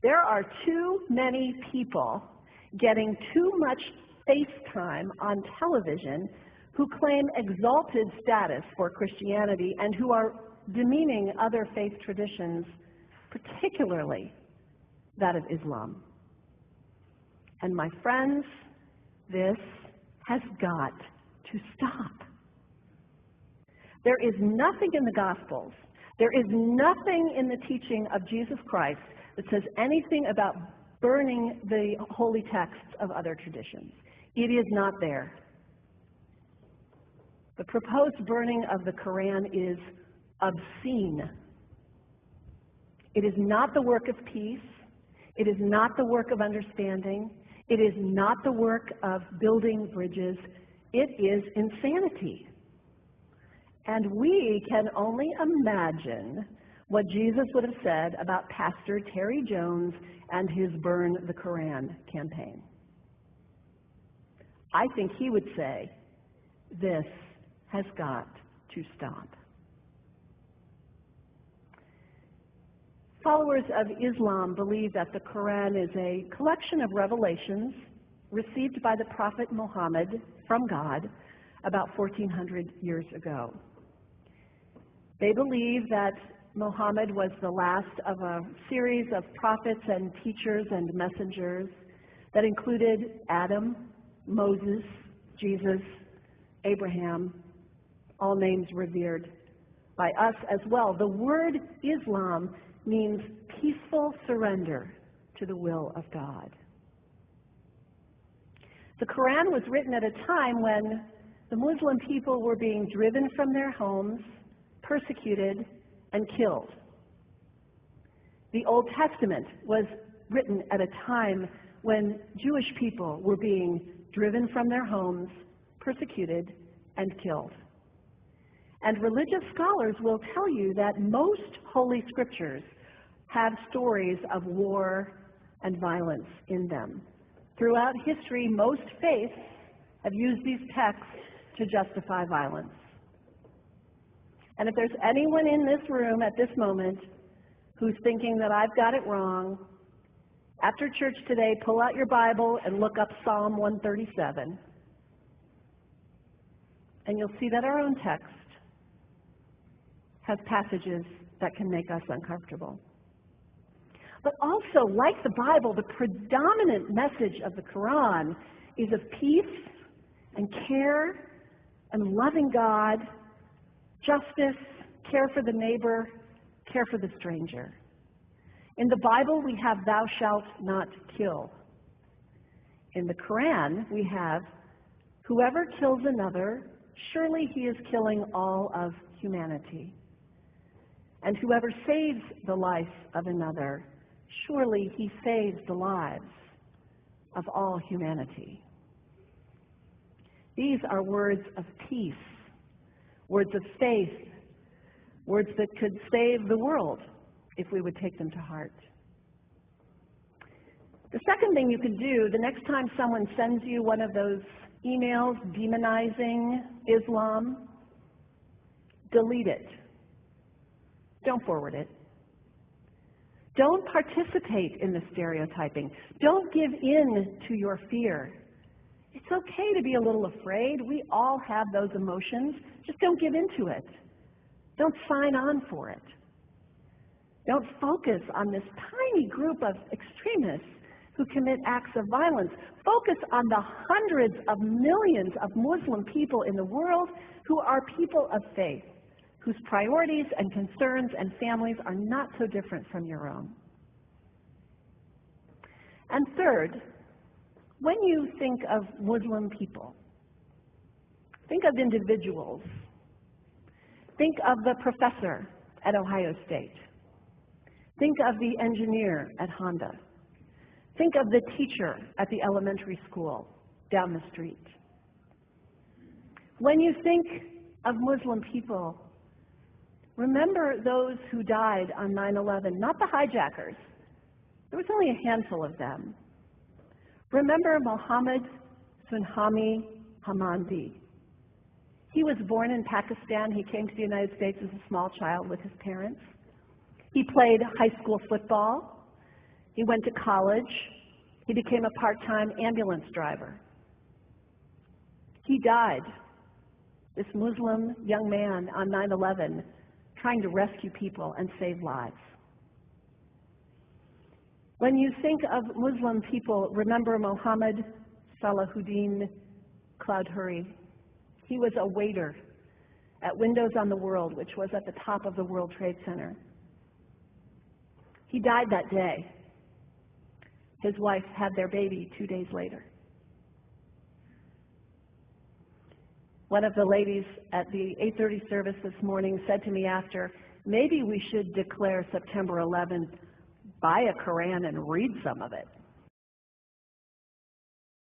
There are too many people getting too much face time on television who claim exalted status for Christianity and who are demeaning other faith traditions, particularly that of Islam. And my friends, this has got to stop. There is nothing in the Gospels, there is nothing in the teaching of Jesus Christ that says anything about burning the holy texts of other traditions. It is not there. The proposed burning of the Quran is obscene. It is not the work of peace. It is not the work of understanding. It is not the work of building bridges. It is insanity. And we can only imagine what Jesus would have said about Pastor Terry Jones and his Burn the Quran campaign. I think he would say, this has got to stop. Followers of Islam believe that the Quran is a collection of revelations received by the Prophet Muhammad from God about 1400 years ago. They believe that Muhammad was the last of a series of prophets and teachers and messengers that included Adam, Moses, Jesus, Abraham, all names revered by us as well. The word Islam means peaceful surrender to the will of God. The Quran was written at a time when the Muslim people were being driven from their homes, persecuted, and killed. The Old Testament was written at a time when Jewish people were being driven from their homes, persecuted, and killed. And religious scholars will tell you that most holy scriptures have stories of war and violence in them. Throughout history, most faiths have used these texts to justify violence. And if there's anyone in this room at this moment who's thinking that I've got it wrong, after church today, pull out your Bible and look up Psalm 137. And you'll see that our own text has passages that can make us uncomfortable. But also, like the Bible, the predominant message of the Quran is of peace and care and loving God, justice, care for the neighbor, care for the stranger. In the Bible, we have thou shalt not kill. In the Quran, we have whoever kills another, surely he is killing all of humanity. And whoever saves the life of another, surely he saves the lives of all humanity. These are words of peace, words of faith, words that could save the world if we would take them to heart. The second thing you can do, the next time someone sends you one of those emails demonizing Islam, delete it. Don't forward it. Don't participate in the stereotyping. Don't give in to your fear. It's okay to be a little afraid. We all have those emotions. Just don't give into it. Don't sign on for it. Don't focus on this tiny group of extremists who commit acts of violence. Focus on the hundreds of millions of Muslim people in the world who are people of faith, whose priorities and concerns and families are not so different from your own. And third, when you think of Muslim people, think of individuals. Think of the professor at Ohio State. Think of the engineer at Honda. Think of the teacher at the elementary school down the street. When you think of Muslim people, remember those who died on 9/11, not the hijackers. There was only a handful of them. Remember Mohammed Sunhami Hamandi. He was born in Pakistan. He came to the United States as a small child with his parents. He played high school football. He went to college. He became a part-time ambulance driver. He died, this Muslim young man, on 9/11, trying to rescue people and save lives. When you think of Muslim people, remember Mohammed Salahuddin Cloudhurry. He was a waiter at Windows on the World, which was at the top of the World Trade Center. He died that day. His wife had their baby 2 days later. One of the ladies at the 8:30 service this morning said to me after, maybe we should declare September 11th, buy a Quran and read some of it.